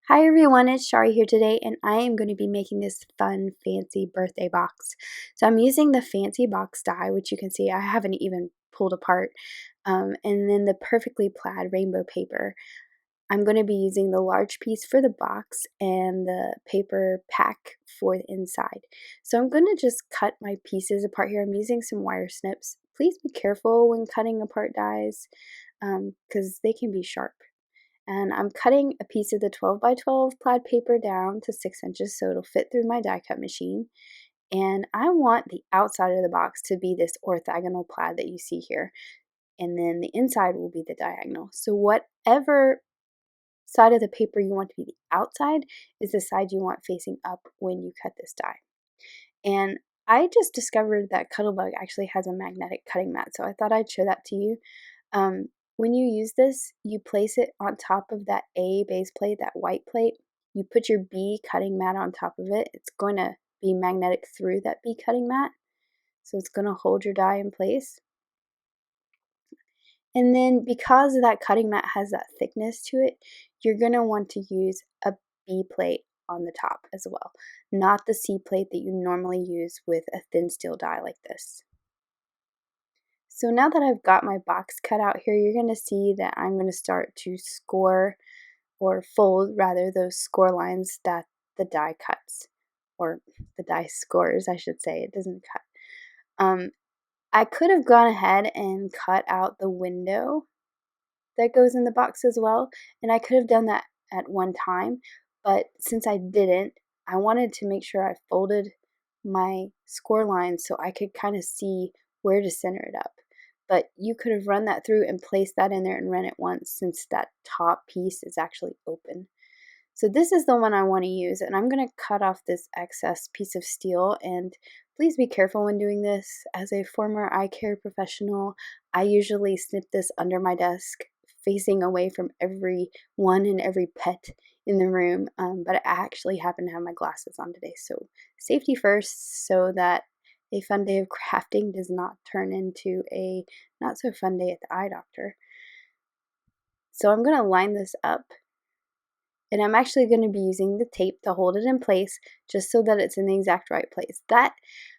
Hi everyone, it's Shari here today, and I am going to be making this fun, fancy birthday box. So I'm using the fancy box die, which you can see I haven't even pulled apart, and then the perfectly plaid rainbow paper. I'm going to be using the large piece for the box and the paper pack for the inside. So I'm going to just cut my pieces apart here. I'm using some wire snips. Please be careful when cutting apart dies, because they can be sharp. And I'm cutting a piece of the 12 by 12 plaid paper down to 6 inches so it'll fit through my die cut machine. And I want the outside of the box to be this orthogonal plaid that you see here. And then the inside will be the diagonal. So whatever side of the paper you want to be the outside is the side you want facing up when you cut this die. And I just discovered that Cuttlebug actually has a magnetic cutting mat, so I thought I'd show that to you. When you use this, you place it on top of that A base plate, that white plate. You put your B cutting mat on top of it. It's going to be magnetic through that B cutting mat, so it's going to hold your die in place. And then because that cutting mat has that thickness to it, you're going to want to use a B plate on the top as well, not the C plate that you normally use with a thin steel die like this. So now that I've got my box cut out here, you're going to see that I'm going to start to score or fold rather those score lines that the die cuts, or the die scores, I should say. It doesn't cut. I could have gone ahead and cut out the window that goes in the box as well, and I could have done that at one time, but since I didn't, I wanted to make sure I folded my score lines so I could kind of see where to center it up. But you could have run that through and placed that in there and run it once, since that top piece is actually open. So this is the one I want to use, and I'm going to cut off this excess piece of steel. And please be careful when doing this. As a former eye care professional, I usually snip this under my desk, facing away from everyone and every pet in the room, but I actually happen to have my glasses on today, so safety first, so that a fun day of crafting does not turn into a not so fun day at the eye doctor. So I'm going to line this up, and I'm actually going to be using the tape to hold it in place just so that it's in the exact right place. That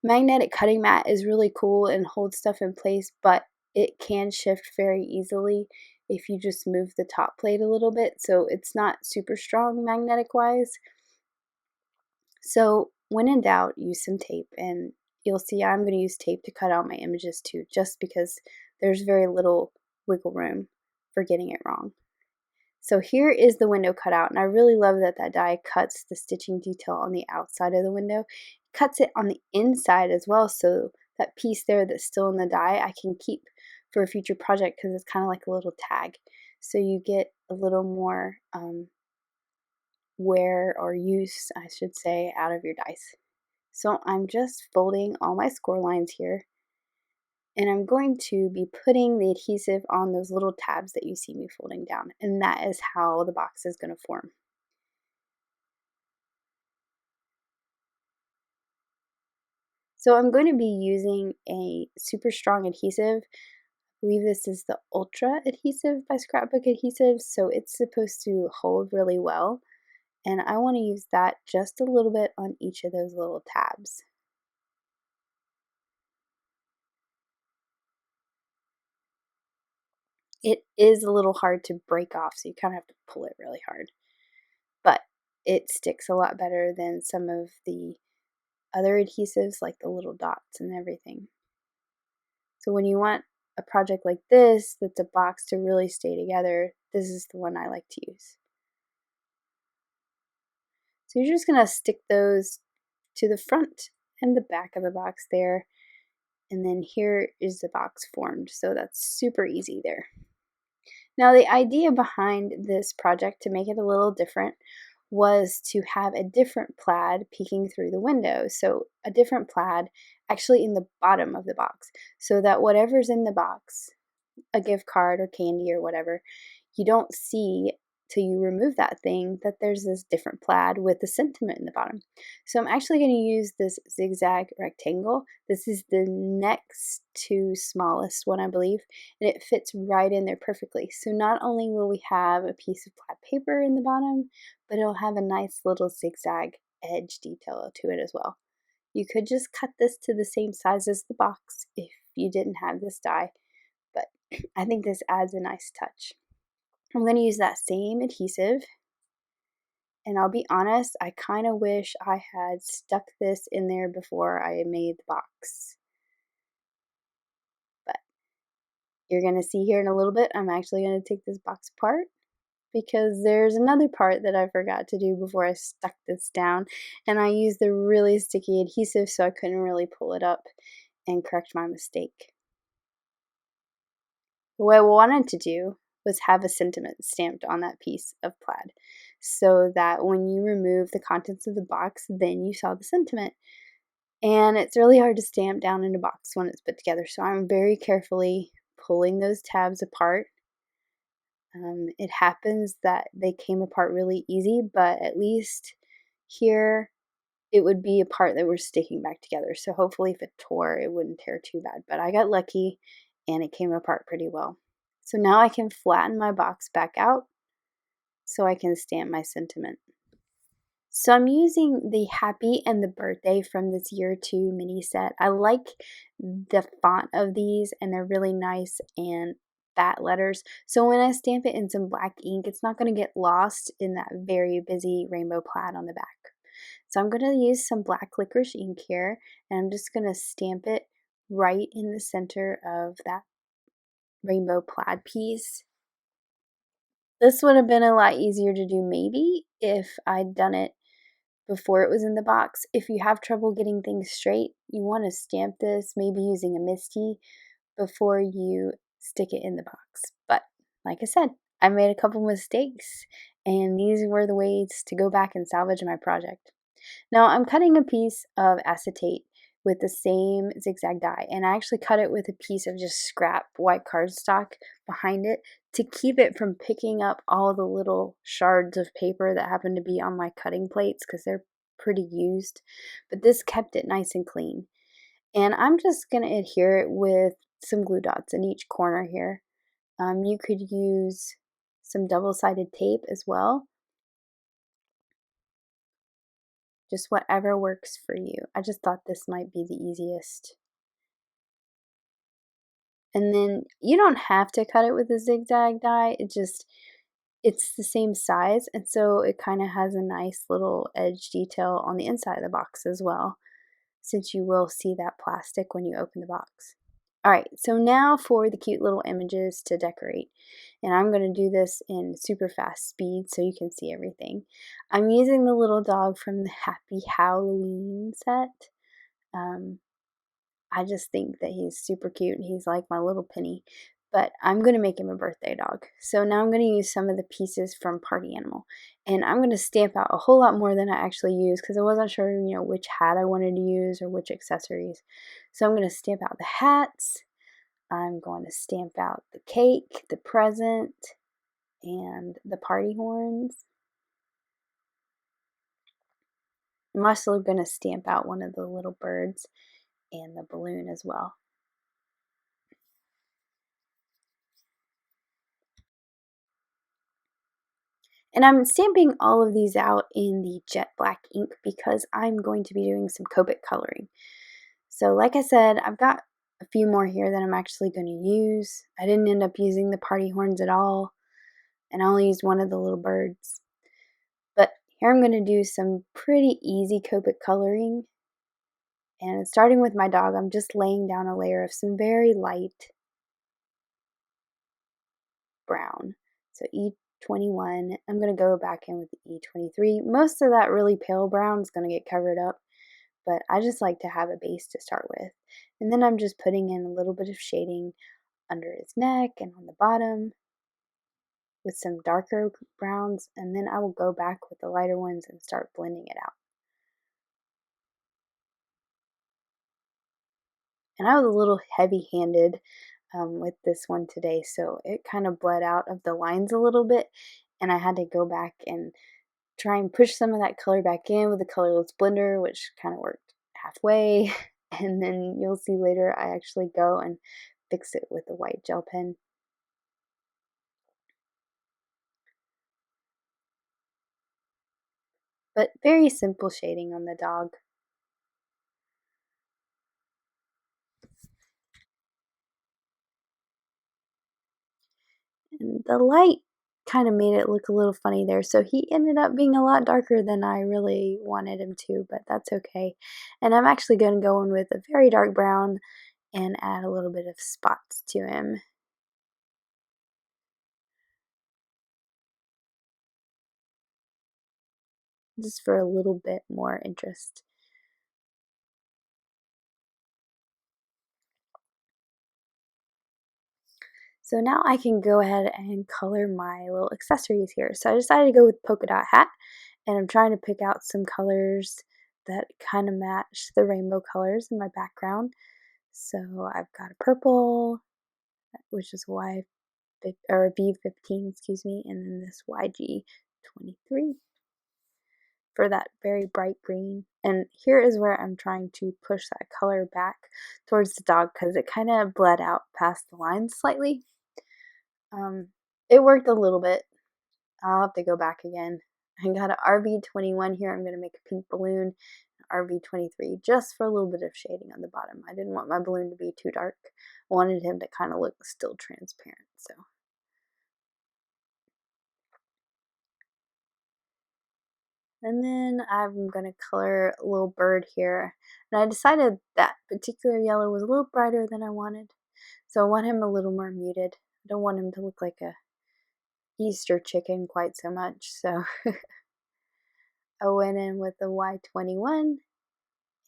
magnetic cutting mat is really cool and holds stuff in place, but it can shift very easily if you just move the top plate a little bit, so it's not super strong magnetic wise. So when in doubt, use some tape, and you'll see I'm going to use tape to cut out my images too, just because there's very little wiggle room for getting it wrong. So here is the window cut out, and I really love that that die cuts the stitching detail on the outside of the window. It cuts it on the inside as well, so that piece there that's still in the die I can keep for a future project, because it's kind of like a little tag. So you get a little more wear or use, I should say, out of your dice. So I'm just folding all my score lines here, and I'm going to be putting the adhesive on those little tabs that you see me folding down, and that is how the box is going to form. So I'm going to be using a super strong adhesive. I believe this is the Ultra adhesive by Scrapbook Adhesives, so it's supposed to hold really well, and I want to use that just a little bit on each of those little tabs. It is a little hard to break off, so you kind of have to pull it really hard, but it sticks a lot better than some of the other adhesives, like the little dots and everything. So when you want a project like this that's a box to really stay together, this is the one I like to use. So you're just going to stick those to the front and the back of the box there, and then here is the box formed, so that's super easy there. Now the idea behind this project, to make it a little different, was to have a different plaid peeking through the window. So a different plaid actually in the bottom of the box, so that whatever's in the box, a gift card or candy or whatever, you don't see till you remove that thing that there's this different plaid with a sentiment in the bottom. So I'm actually going to use this zigzag rectangle. This is the next to smallest one, I believe, and it fits right in there perfectly. So not only will we have a piece of plaid paper in the bottom, but it'll have a nice little zigzag edge detail to it as well. You could just cut this to the same size as the box if you didn't have this die, but I think this adds a nice touch. I'm going to use that same adhesive, and I'll be honest, I kind of wish I had stuck this in there before I made the box. But you're going to see here in a little bit, I'm actually going to take this box apart because there's another part that I forgot to do before I stuck this down, and I used the really sticky adhesive so I couldn't really pull it up and correct my mistake. What I wanted to do was have a sentiment stamped on that piece of plaid so that when you remove the contents of the box, then you saw the sentiment. And it's really hard to stamp down in a box when it's put together, so I'm very carefully pulling those tabs apart. It happens that they came apart really easy, but at least here it would be a part that we're sticking back together. So hopefully if it tore, it wouldn't tear too bad. But I got lucky and it came apart pretty well. So now I can flatten my box back out so I can stamp my sentiment. So I'm using the happy and the birthday from this year 2 mini set. I like the font of these and they're really nice and fat letters. So when I stamp it in some black ink, it's not going to get lost in that very busy rainbow plaid on the back. So I'm going to use some black licorice ink here, and I'm just going to stamp it right in the center of that rainbow plaid piece. This would have been a lot easier to do maybe if I'd done it before it was in the box. If you have trouble getting things straight, you want to stamp this maybe using a MISTI before you stick it in the box. But like I said, I made a couple mistakes, and these were the ways to go back and salvage my project. Now I'm cutting a piece of acetate with the same zigzag die, and I actually cut it with a piece of just scrap white cardstock behind it to keep it from picking up all the little shards of paper that happen to be on my cutting plates because they're pretty used. But this kept it nice and clean. And I'm just going to adhere it with some glue dots in each corner here. You could use some double-sided tape as well. Just whatever works for you. I just thought this might be the easiest. And then you don't have to cut it with a zigzag die. It's the same size, and so it kind of has a nice little edge detail on the inside of the box as well, since you will see that plastic when you open the box. Alright, so now for the cute little images to decorate. And I'm going to do this in super fast speed so you can see everything. I'm using the little dog from the Happy Halloween set. I just think that he's super cute and he's like my little Penny. But I'm going to make him a birthday dog. So now I'm going to use some of the pieces from Party Animal. And I'm going to stamp out a whole lot more than I actually use because I wasn't sure, which hat I wanted to use or which accessories. So I'm going to stamp out the hats. I'm going to stamp out the cake, the present, and the party horns. I'm also going to stamp out one of the little birds and the balloon as well. And I'm stamping all of these out in the jet black ink because I'm going to be doing some Copic coloring. So like I said, I've got a few more here that I'm actually going to use. I didn't end up using the party horns at all, and I only used one of the little birds. But here I'm going to do some pretty easy Copic coloring. And starting with my dog, I'm just laying down a layer of some very light brown. So E21, I'm going to go back in with E23. Most of that really pale brown is going to get covered up, but I just like to have a base to start with. And then I'm just putting in a little bit of shading under his neck and on the bottom with some darker browns, and then I will go back with the lighter ones and start blending it out. And I was a little heavy-handed with this one today, so it kind of bled out of the lines a little bit, and I had to go back and try and push some of that color back in with the colorless blender, which kind of worked halfway. And then you'll see later I actually go and fix it with a white gel pen. But very simple shading on the dog. And the light kind of made it look a little funny there, so he ended up being a lot darker than I really wanted him to, but that's okay. And I'm actually going to go in with a very dark brown and add a little bit of spots to him. Just for a little bit more interest. So now I can go ahead and color my little accessories here. So I decided to go with polka dot hat, and I'm trying to pick out some colors that kind of match the rainbow colors in my background. So I've got a purple, which is B15, excuse me, and then this YG23 for that very bright green. And here is where I'm trying to push that color back towards the dog because it kind of bled out past the lines slightly. It worked a little bit. I'll have to go back again. I got an RV21 here. I'm going to make a pink balloon, RV23, just for a little bit of shading on the bottom. I didn't want my balloon to be too dark. I wanted him to kind of look still transparent. So, and then I'm going to color a little bird here. And I decided that particular yellow was a little brighter than I wanted. So I want him a little more muted. I don't want him to look like a Easter chicken quite so much. So I went in with the Y21 and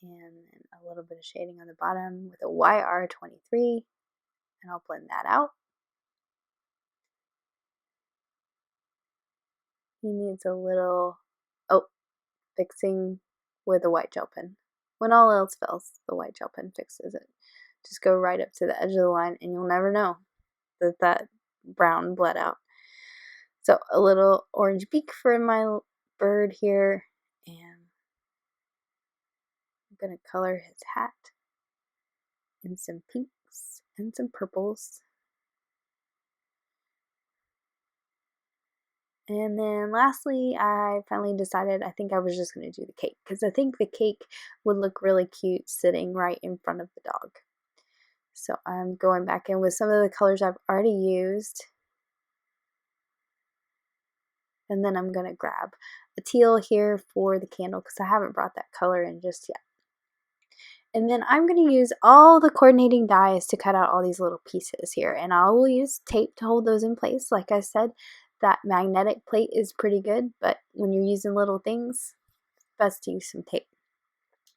then a little bit of shading on the bottom with a YR23, and I'll blend that out. He needs a little, fixing with a white gel pen. When all else fails, the white gel pen fixes it. Just go right up to the edge of the line and you'll never know that brown bled out. So a little orange beak for my bird here, and I'm going to color his hat in some pinks and some purples. And then lastly, I finally decided I think I was just going to do the cake because I think the cake would look really cute sitting right in front of the dog. So I'm going back in with some of the colors I've already used. And then I'm going to grab a teal here for the candle because I haven't brought that color in just yet. And then I'm going to use all the coordinating dies to cut out all these little pieces here. And I will use tape to hold those in place. Like I said, that magnetic plate is pretty good, but when you're using little things, best to use some tape.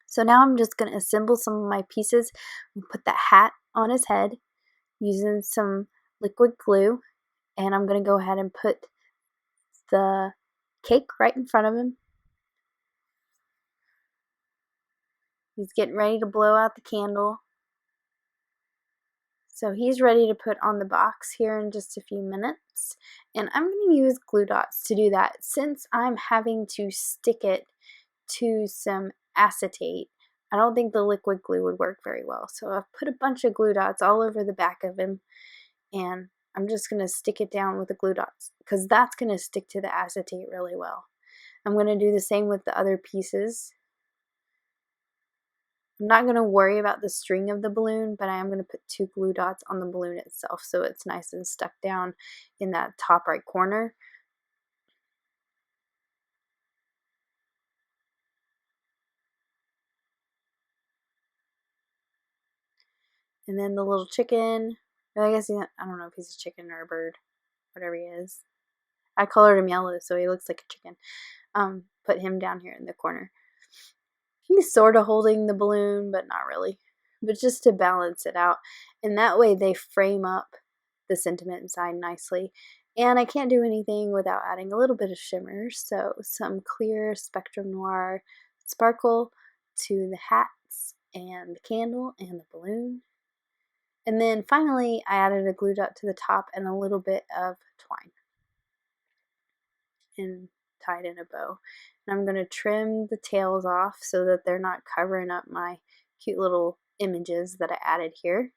So now I'm just going to assemble some of my pieces and put that hat on his head using some liquid glue. And I'm going to go ahead and put the cake right in front of him. He's getting ready to blow out the candle. So he's ready to put on the box here in just a few minutes. And I'm going to use glue dots to do that since I'm having to stick it to some acetate. I don't think the liquid glue would work very well. So I've put a bunch of glue dots all over the back of him, and I'm just going to stick it down with the glue dots because that's going to stick to the acetate really well. I'm going to do the same with the other pieces. I'm not going to worry about the string of the balloon, but I am going to put 2 glue dots on the balloon itself so it's nice and stuck down in that top right corner. And then the little chicken, I guess I don't know if he's a chicken or a bird, whatever he is. I colored him yellow so he looks like a chicken. Put him down here in the corner. He's sort of holding the balloon, but not really. But just to balance it out. And that way they frame up the sentiment inside nicely. And I can't do anything without adding a little bit of shimmer. So some clear Spectrum Noir sparkle to the hats and the candle and the balloon. And then finally I added a glue dot to the top and a little bit of twine. and tied in a bow. And I'm going to trim the tails off so that they're not covering up my cute little images that I added here.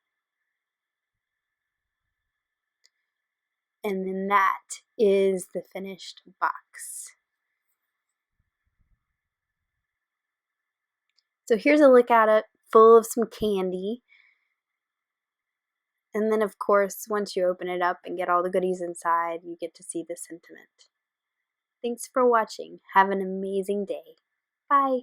And then that is the finished box. So here's a look at it, full of some candy. And then, of course, once you open it up and get all the goodies inside, you get to see the sentiment. Thanks for watching. Have an amazing day. Bye.